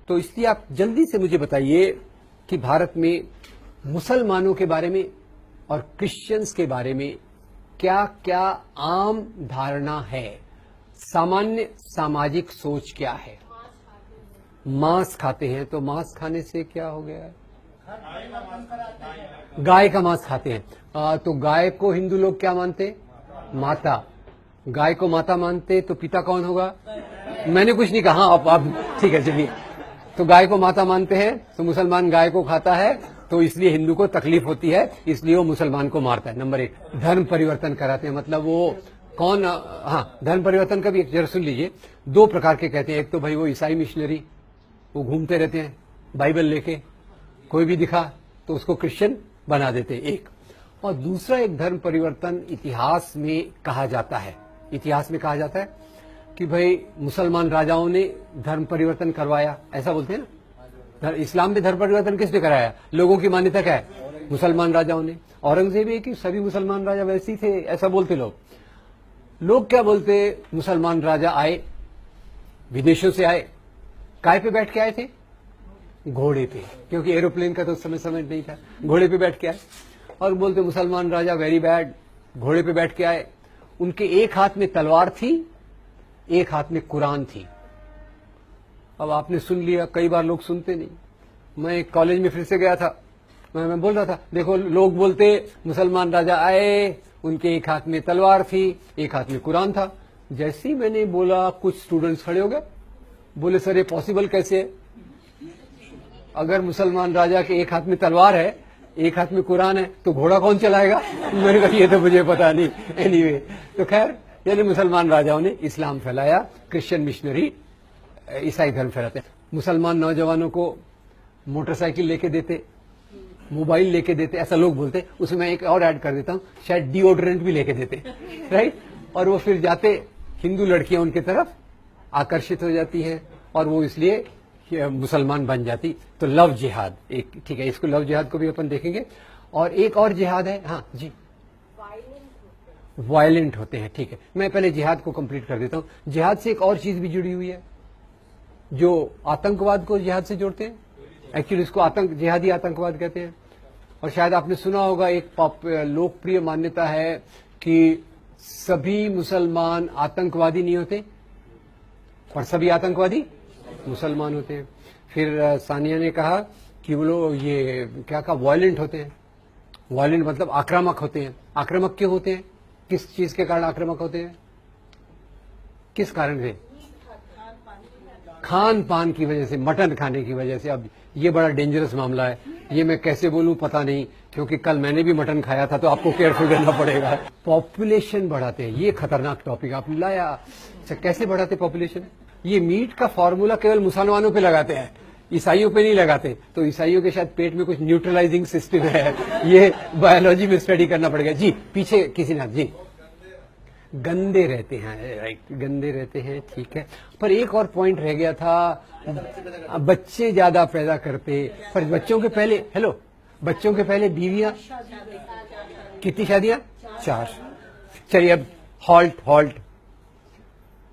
तो इसलिए आप जल्दी से मुझे बताइए कि भारत में मुसलमानों के बारे में और क्रिश्चियंस के बारे में क्या क्या आम धारणा है, सामान्य सामाजिक सोच क्या है। मांस खाते हैं, तो मांस खाने से क्या हो गया है? गाय का मांस खाते हैं। तो गाय को हिंदू लोग क्या मानते? माता। गाय को माता मानते तो पिता कौन होगा? मैंने कुछ नहीं कहा, आप ठीक है चलिए। तो गाय को माता मानते हैं, तो मुसलमान गाय को खाता है, तो इसलिए हिंदू को तकलीफ होती है, इसलिए वो मुसलमान को मारता है। नंबर 1, धर्म परिवर्तन कराते हैं, मतलब वो कौन? हाँ, धर्म परिवर्तन का भी जरा सुन लीजिए। 2 प्रकार के कहते हैं। एक तो भाई वो ईसाई मिशनरी, वो घूमते रहते हैं बाइबल लेके, कोई भी दिखा तो उसको क्रिश्चियन बना देते हैं, एक। और दूसरा एक धर्म परिवर्तन इतिहास में कहा जाता है। इतिहास में कहा जाता है कि भाई मुसलमान राजाओं ने धर्म परिवर्तन करवाया, ऐसा बोलते हैं ना। इस्लाम में धर्म परिवर्तन किसने कराया? लोगों की मान्यता क्या है? मुसलमान राजाओं ने। औरंगजेब है कि सभी मुसलमान राजा वैसे ही थे, ऐसा बोलते लोग। लोग क्या बोलते? मुसलमान राजा आए, विदेशों से आए, काय पे बैठ के आए थे? घोड़े पे, क्योंकि एरोप्लेन का तो उस समय नहीं था। घोड़े पे बैठ के आए और बोलते मुसलमान राजा वेरी बैड, घोड़े पे बैठ के आए। उनके एक हाथ में तलवार थी, एक हाथ में कुरान थी। अब आपने सुन लिया, कई बार लोग सुनते नहीं। मैं कॉलेज में फिर से गया था, मैं बोल रहा था देखो, लोग बोलते मुसलमान राजा आए, उनके एक हाथ में तलवार थी, एक हाथ में कुरान था। जैसे ही मैंने बोला, कुछ स्टूडेंट्स खड़े हो गए, बोले सर ये पॉसिबल कैसे है? अगर मुसलमान राजा के एक हाथ में तलवार है, एक हाथ में कुरान है, तो घोड़ा कौन चलाएगा? मैंने कहा ये तो मुझे पता नहीं। एनीवे, तो खैर, यानी मुसलमान राजाओं ने इस्लाम फैलाया, क्रिश्चियन मिशनरी ईसाई धर्म फैलाते हैं। मुसलमान नौजवानों को मोटरसाइकिल लेके देते, मोबाइल लेके देते, ऐसा लोग बोलते। उसमें मैं एक और ऐड कर देता हूं, शायद डिओड्रेंट भी लेके देते, राइट। और वो फिर जाते, हिंदू लड़कियां उनके तरफ आकर्षित हो जाती हैं और वो इसलिए मुसलमान बन जाती। तो लव जिहाद एक, ठीक है, इसको लव जिहाद को भी अपन देखेंगे। और एक और जिहाद है, हाँ जी, वायलेंट होते हैं, ठीक है। मैं पहले जिहाद को कंप्लीट कर देता हूं। जिहाद से एक और चीज भी जुड़ी हुई है, जो आतंकवाद को जिहाद से जोड़ते हैं। एक्चुअली इसको जिहादी आतंकवाद कहते हैं। और शायद आपने सुना होगा, एक लोकप्रिय मान्यता है कि सभी मुसलमान आतंकवादी नहीं होते, पर सभी आतंकवादी मुसलमान होते हैं। फिर सानिया ने कहा कि वो लोग ये क्या कहा, वायलेंट होते हैं। वायलेंट मतलब आक्रामक होते हैं। आक्रामक क्यों होते हैं? किस चीज के कारण आक्रामक होते हैं? किस कारण से? खान पान की वजह से, मटन खाने की वजह से। अब ये बड़ा डेंजरस मामला है, ये मैं कैसे बोलूं पता नहीं, क्योंकि कल मैंने भी मटन खाया था, तो आपको केयरफुल रहना पड़ेगा। पॉपुलेशन बढ़ाते हैं, ये खतरनाक टॉपिक आपने लाया। अच्छा, कैसे बढ़ाते पॉपुलेशन? ये मीट का फॉर्मूला केवल मुसलमानों पे लगाते हैं, ईसाइयों पे नहीं लगाते। तो ईसाइयों के शायद पेट में कुछ न्यूट्रलाइजिंग सिस्टम है, ये बायोलॉजी में स्टडी करना पड़ेगा। जी, पीछे किसी ने, जी, गंदे रहते हैं, राइट, गंदे रहते हैं, ठीक है। पर एक और पॉइंट रह गया था, बच्चे ज्यादा पैदा करते, पर बच्चों के पहले, हेलो, बच्चों के पहले बीवियां, कितनी शादियां? 4। चलिए अब हॉल्ट।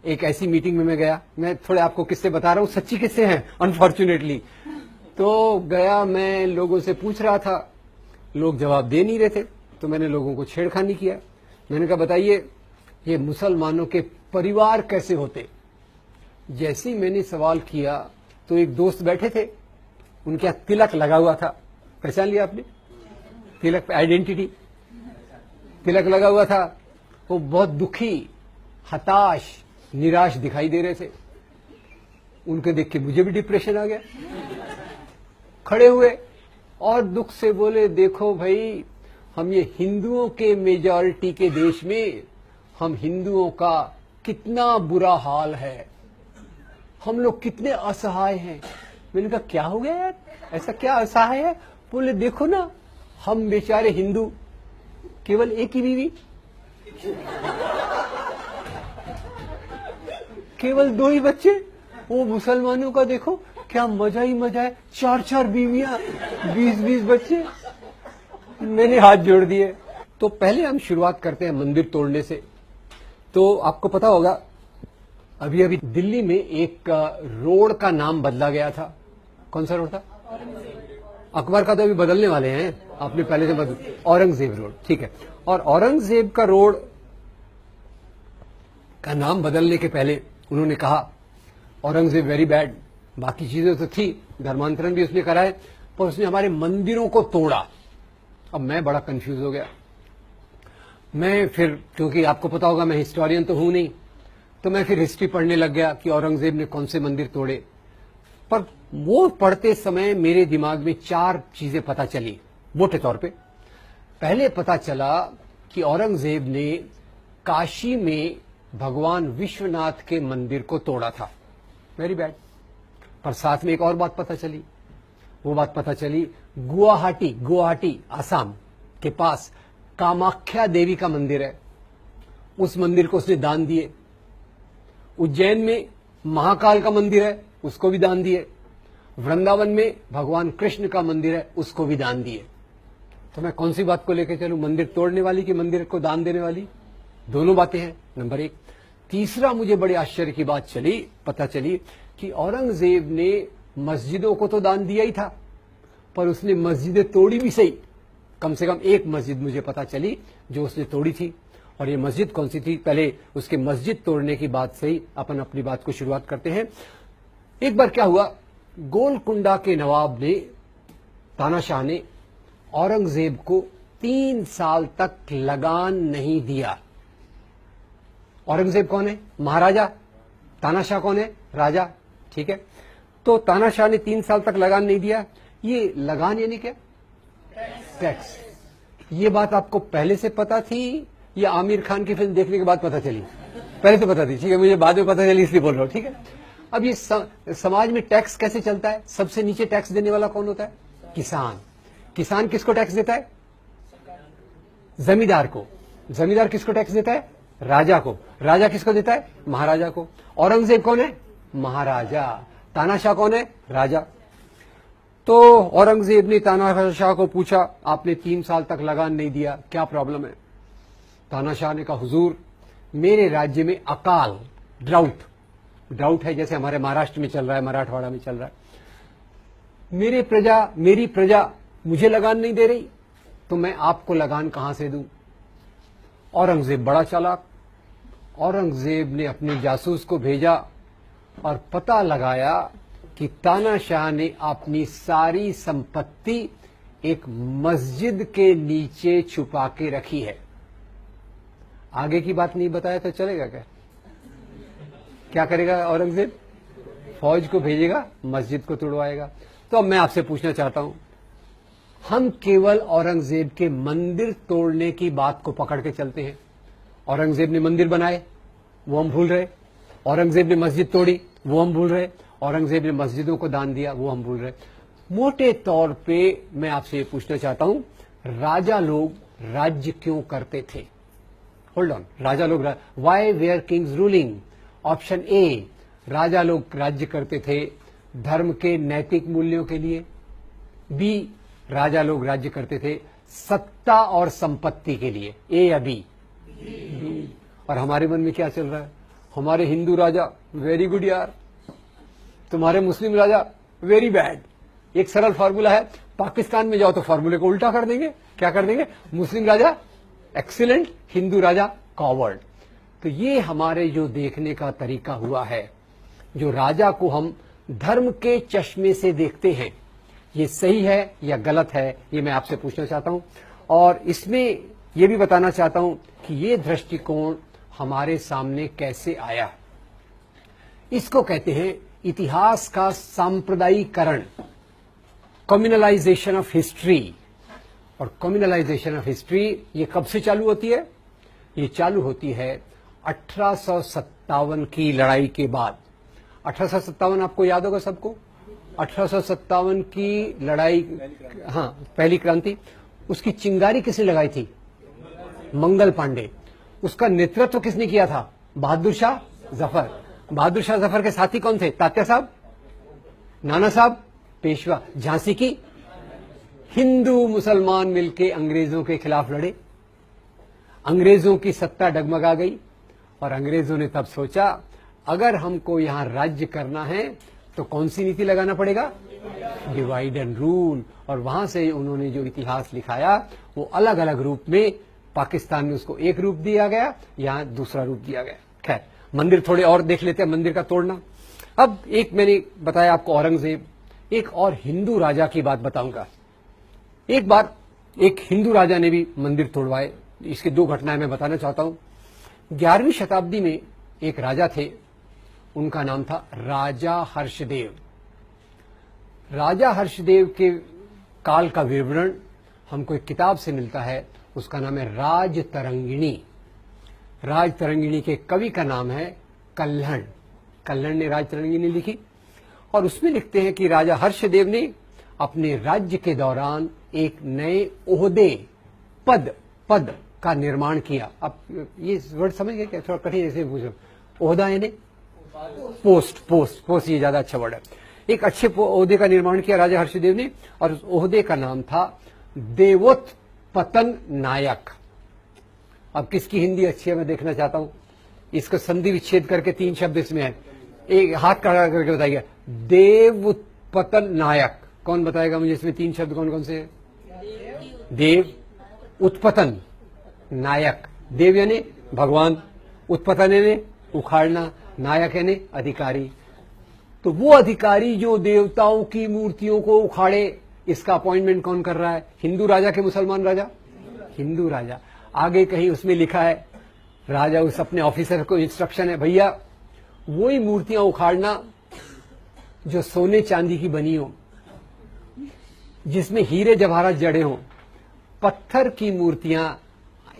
एक ऐसी मीटिंग में मैं गया, मैं थोड़े आपको किस्से बता रहा हूं, सच्ची किस्से हैं अनफॉर्चुनेटली। तो गया, मैं लोगों से पूछ रहा था, लोग जवाब दे नहीं रहे थे, तो मैंने लोगों को छेड़खानी किया। मैंने कहा बताइए ये मुसलमानों के परिवार कैसे होते? जैसे ही मैंने सवाल किया तो एक दोस्त बैठे थे, उनके यहाँ तिलक लगा हुआ था, पहचान लिया आपने? तिलक, आइडेंटिटी, तिलक लगा हुआ था। वो बहुत दुखी, हताश, निराश दिखाई दे रहे थे। उनके देख के मुझे भी डिप्रेशन आ गया। खड़े हुए और दुख से बोले, देखो भाई, हम ये हिंदुओं के मेजॉरिटी के देश में, हम हिंदुओं का कितना बुरा हाल है, हम लोग कितने असहाय हैं। मैंने कहा क्या हो गया यार, ऐसा क्या असहाय है? बोले देखो ना, हम बेचारे हिंदू, केवल एक ही बीवी, केवल 2 ही बच्चे। वो मुसलमानों का देखो क्या मजा ही मजा है, 4 बीवियां, 20 बच्चे। मैंने हाथ जोड़ दिए। तो पहले हम शुरुआत करते हैं मंदिर तोड़ने से। तो आपको पता होगा, अभी अभी दिल्ली में एक रोड का नाम बदला गया था। कौन सा रोड था? अकबर का तो अभी बदलने वाले हैं, आपने पहले से बदल, औरंगजेब रोड, ठीक है। और औरंगजेब का रोड का नाम बदलने के पहले उन्होंने कहा औरंगजेब वेरी बैड। बाकी चीजें तो थी, धर्मांतरण भी उसने कराए, पर उसने हमारे मंदिरों को तोड़ा। अब मैं बड़ा कंफ्यूज हो गया। मैं फिर, क्योंकि आपको पता होगा मैं हिस्टोरियन तो हूं नहीं, तो मैं फिर हिस्ट्री पढ़ने लग गया कि औरंगजेब ने कौन से मंदिर तोड़े। पर वो पढ़ते समय मेरे दिमाग में 4 चीजें पता चली मोटे तौर पे। पहले पता चला कि औरंगजेब ने काशी में भगवान विश्वनाथ के मंदिर को तोड़ा था, वेरी बैड। पर साथ में एक और बात पता चली। वो बात पता चली गुवाहाटी आसाम के पास कामाख्या देवी का मंदिर है, उस मंदिर को उसने दान दिए। उज्जैन में महाकाल का मंदिर है, उसको भी दान दिए। वृंदावन में भगवान कृष्ण का मंदिर है, उसको भी दान दिए। तो मैं कौन सी बात को लेकर चलूं, मंदिर तोड़ने वाली कि मंदिर को दान देने वाली? दोनों बातें हैं, नंबर 1। तीसरा, मुझे बड़े आश्चर्य की बात पता चली कि औरंगजेब ने मस्जिदों को तो दान दिया ही था, पर उसने मस्जिदें तोड़ी भी सही। कम से कम एक मस्जिद मुझे पता चली जो उसने तोड़ी थी। और ये मस्जिद कौन सी थी? पहले उसके मस्जिद तोड़ने की बात से ही अपन अपनी बात को शुरुआत करते हैं। एक बार क्या हुआ, गोलकुंडा के नवाब ने, तानाशाह ने औरंगजेब को 3 साल तक लगान नहीं दिया। औरंगजेब कौन है? महाराजा। तानाशाह कौन है? राजा, ठीक है। तो तानाशाह ने 3 साल तक लगान नहीं दिया। ये लगान यानी क्या? टैक्स। ये बात आपको पहले से पता थी या आमिर खान की फिल्म देखने के बाद पता चली? पहले तो पता थी, ठीक है, मुझे बाद में पता चली इसलिए बोल रहा हूं, ठीक है। अब ये समाज में टैक्स कैसे चलता है? सबसे नीचे टैक्स देने वाला कौन होता है? किसान। किसान किसको टैक्स देता है? जमींदार को। जमींदार किसको टैक्स देता है? राजा को। राजा किसको देता है? महाराजा को। औरंगजेब कौन है? महाराजा। तानाशाह कौन है? राजा। तो औरंगजेब ने तानाशाह को पूछा, आपने 3 साल तक लगान नहीं दिया, क्या प्रॉब्लम है? तानाशाह ने कहा, हुजूर, मेरे राज्य में अकाल, ड्राउट है, जैसे हमारे महाराष्ट्र में चल रहा है, मराठवाड़ा में चल रहा है। मेरी प्रजा मुझे लगान नहीं दे रही, तो मैं आपको लगान कहां से दूं? औरंगजेब बड़ा चालाक। औरंगजेब ने अपने जासूस को भेजा और पता लगाया कि तानाशाह ने अपनी सारी संपत्ति एक मस्जिद के नीचे छुपा के रखी है। आगे की बात नहीं बताया तो चलेगा क्या? क्या करेगा औरंगजेब? फौज को भेजेगा, मस्जिद को तुड़वाएगा। तो अब मैं आपसे पूछना चाहता हूं, हम केवल औरंगजेब के मंदिर तोड़ने की बात को पकड़ के चलते हैं। औरंगजेब ने मंदिर बनाए, वो हम भूल रहे। औरंगजेब ने मस्जिद तोड़ी, वो हम भूल रहे। औरंगजेब ने मस्जिदों को दान दिया, वो हम भूल रहे। मोटे तौर पे मैं आपसे ये पूछना चाहता हूं, राजा लोग राज्य क्यों करते थे? होल्ड ऑन, राजा लोग, why were kings ruling? Option A, राजा लोग राज्य करते थे धर्म के नैतिक मूल्यों के लिए। बी, राजा लोग राज्य करते थे सत्ता और संपत्ति के लिए। ए या बी? और हमारे मन में क्या चल रहा है? हमारे हिंदू राजा वेरी गुड यार, तुम्हारे मुस्लिम राजा वेरी बैड। एक सरल फार्मूला है, पाकिस्तान में जाओ तो फार्मूले को उल्टा कर देंगे। क्या कर देंगे? मुस्लिम राजा एक्सीलेंट, हिंदू राजा कॉवर्ड। तो ये हमारे जो देखने का तरीका हुआ है, जो राजा को हम धर्म के चश्मे से देखते हैं, ये सही है या गलत है, ये मैं आपसे पूछना चाहता हूं। और इसमें ये भी बताना चाहता हूं कि ये दृष्टिकोण हमारे सामने कैसे आया। इसको कहते हैं इतिहास का सांप्रदायिकरण, कम्युनलाइजेशन ऑफ हिस्ट्री। और कम्युनलाइजेशन ऑफ हिस्ट्री ये कब से चालू होती है? ये चालू होती है 1857 की लड़ाई के बाद। 1857 आपको याद होगा सबको? 1857 की लड़ाई, हाँ, पहली क्रांति। उसकी चिंगारी किसने लगाई थी? मंगल पांडे। उसका नेतृत्व किसने किया था? बहादुर शाह जफर। बहादुर शाह जफर के साथी कौन थे? तात्या साहब, नाना साहब, पेशवा। झांसी की हिंदू मुसलमान मिलके अंग्रेजों के खिलाफ लड़े। अंग्रेजों की सत्ता डगमगा गई और अंग्रेजों ने तब सोचा अगर हमको यहां राज्य करना है तो कौन सी नीति लगाना पड़ेगा? Divide and rule. और वहां से उन्होंने जो इतिहास लिखाया वो अलग अलग रूप में, पाकिस्तान में उसको एक रूप दिया गया, यहां दूसरा रूप दिया गया। खैर, मंदिर थोड़े और देख लेते हैं, मंदिर का तोड़ना। अब एक मैंने बताया आपको औरंगजेब, एक और हिंदू राजा की बात बताऊंगा। एक बार एक हिंदू राजा ने भी मंदिर तोड़वाए। इसकी दो घटनाएं मैं बताना चाहता हूं। 11वीं शताब्दी में एक राजा थे, उनका नाम था राजा हर्षदेव। राजा हर्षदेव के काल का विवरण हमको एक किताब से मिलता है, उसका नाम है राजतरंगिणी। राजतरंगिणी के कवि का नाम है कल्हण। कल्हण ने राजतरंगिणी लिखी और उसमें लिखते हैं कि राजा हर्षदेव ने अपने राज्य के दौरान एक नए ओहदे, पद का निर्माण किया। अब ये वर्ड समझ गए क्या? थोड़ा कठिन ऐसे पूछो। ओहदा यानी पोस्ट, ये ज्यादा अच्छा वर्ड है। एक अच्छे ओहदे का निर्माण किया राजा हर्षदेव ने, और उस ओहदे का नाम था देवोत्पतन नायक। अब किसकी हिंदी अच्छी है मैं देखना चाहता हूं। इसको संधि विच्छेद करके 3 शब्द इसमें है, एक हाथ खड़ा करके बताइए। देवोत्पतन नायक, कौन बताएगा मुझे इसमें 3 शब्द कौन कौन से हैं? देव, उत्पतन, नायक। देव यानी भगवान, उत्पतन यानी उखाड़ना, नायक यानी अधिकारी। तो वो अधिकारी जो देवताओं की मूर्तियों को उखाड़े, इसका अपॉइंटमेंट कौन कर रहा है? हिंदू राजा के मुसलमान राजा? हिंदू राजा। आगे कहीं उसमें लिखा है, राजा उस अपने ऑफिसर को इंस्ट्रक्शन है, भैया वही मूर्तियां उखाड़ना जो सोने चांदी की बनी हो, जिसमें हीरे जवाहरात जड़े हों। पत्थर की मूर्तियां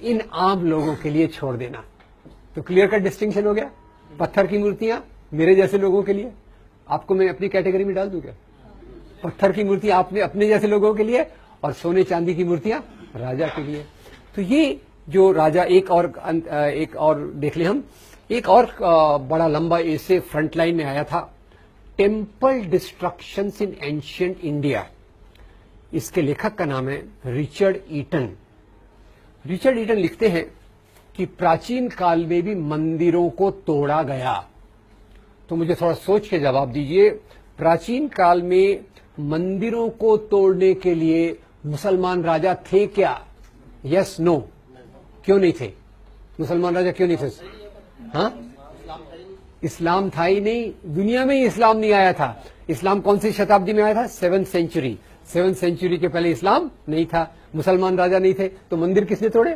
इन आम लोगों के लिए छोड़ देना। तो क्लियर कट डिस्टिंक्शन हो गया। पत्थर की मूर्तियां मेरे जैसे लोगों के लिए, आपको मैं अपनी कैटेगरी में डाल दूं क्या? पत्थर की मूर्तियां आपने अपने जैसे लोगों के लिए, और सोने चांदी की मूर्तियां राजा के लिए। तो ये जो राजा, एक और देख ले हम, एक और बड़ा लंबा ऐसे फ्रंट लाइन में आया था, टेम्पल डिस्ट्रक्शंस इन एंशिएंट इंडिया। इसके लेखक का नाम है रिचर्ड ईटन। रिचर्ड ईटन लिखते हैं कि प्राचीन काल में भी मंदिरों को तोड़ा गया। तो मुझे थोड़ा सोच के जवाब दीजिए, प्राचीन काल में मंदिरों को तोड़ने के लिए मुसलमान राजा थे क्या? Yes, no? क्यों नहीं थे मुसलमान राजा? क्यों नहीं थे? हाँ, इस्लाम था ही नहीं, दुनिया में ही इस्लाम नहीं आया था। इस्लाम कौन सी शताब्दी में आया था? 7th century. 7th सेंचुरी के पहले इस्लाम नहीं था, मुसलमान राजा नहीं थे, तो मंदिर किसने तोड़े?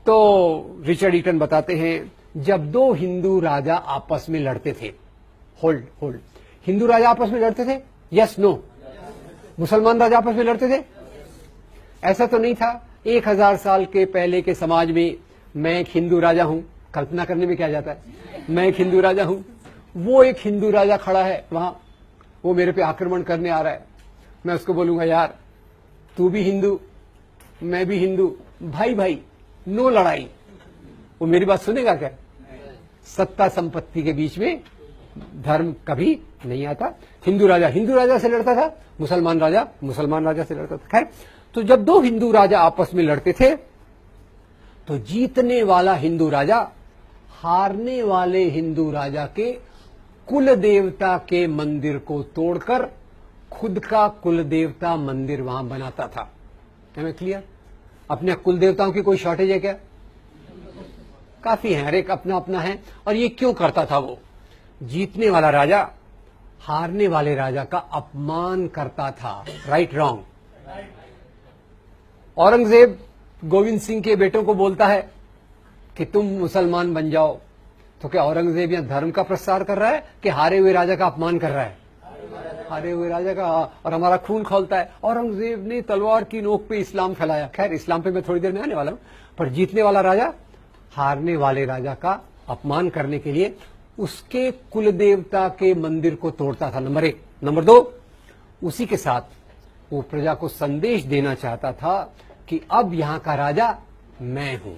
तो रिचर्ड ईटन बताते हैं, जब दो हिंदू राजा आपस में लड़ते थे, होल्ड, हिंदू राजा आपस में लड़ते थे? Yes, no? मुसलमान राजा आपस में लड़ते थे? ऐसा तो नहीं था। 1000 साल के पहले के समाज में मैं एक हिंदू राजा हूं, कल्पना करने में क्या जाता है, मैं एक हिंदू राजा हूं, वो एक हिंदू राजा खड़ा है वहां, वो मेरे पे आक्रमण करने आ रहा है। मैं उसको बोलूंगा, यार तू भी हिंदू, मैं भी हिंदू, भाई नो लड़ाई। वो मेरी बात सुनेगा क्या? सत्ता संपत्ति के बीच में धर्म कभी नहीं आता। हिंदू राजा से लड़ता था, मुसलमान राजा से लड़ता था। खैर, तो जब दो हिंदू राजा आपस में लड़ते थे तो जीतने वाला हिंदू राजा हारने वाले हिंदू राजा के कुल देवता के मंदिर को तोड़कर खुद का कुल देवता मंदिर वहां बनाता था। हमें क्लियर? अपने कुल देवताओं की कोई शॉर्टेज है क्या? काफी है, हर एक अपना अपना है। और ये क्यों करता था? वो जीतने वाला राजा हारने वाले राजा का अपमान करता था। Right, wrong? औरंगजेब गोविंद सिंह के बेटों को बोलता है कि तुम मुसलमान बन जाओ। तो क्या औरंगजेब यहां धर्म का प्रसार कर रहा है कि हारे हुए राजा का अपमान कर रहा है? हारे हुए राजा का, और हमारा खून खौलता है। औरंगजेब ने तलवार की नोक पे इस्लाम फैलाया। खैर, इस्लाम पे मैं थोड़ी देर में आने वाला हूं। पर जीतने वाला राजा हारने वाले राजा का अपमान करने के लिए उसके कुल देवता के मंदिर को तोड़ता था, नंबर 1। नंबर 2, उसी के साथ वो प्रजा को संदेश देना चाहता था कि अब यहां का राजा मैं हूं।